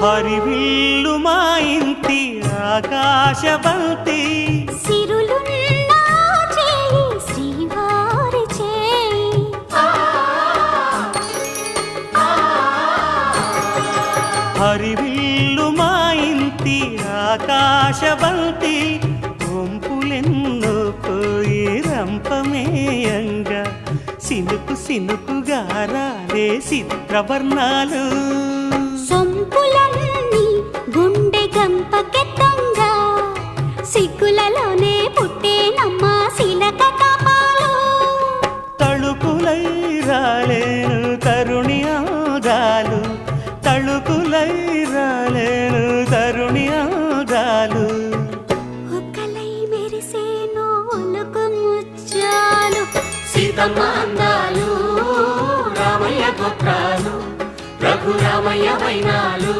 హరివిల్లు మా ఇంటి ఆకాశబంతి సిరులున్న చేయి శ్రీవారి చేయి హరివిల్లు మా ఇంటి ఆకాశబంతి వంపులెన్నో పోయి రంపమేయంగా సినుకు సినుకుగా రాలే చిత్రవర్ణాలు సొంపులన్నీ గుండె గంపకెత్తంగా సిగ్గులలోనే పుట్టేనమ్మ శిలక కపాలు తళుకులై రాలేను తరుణి ఆగాలు తళుకులై రాలేను తరుణి ఆగాలు ఒక్కలై మెరిసేను ఒలుకు ముచ్చాలు సీతమ్మ అందాలు రామయ్య గోత్రాలు రఘురామయ్య వైనాలు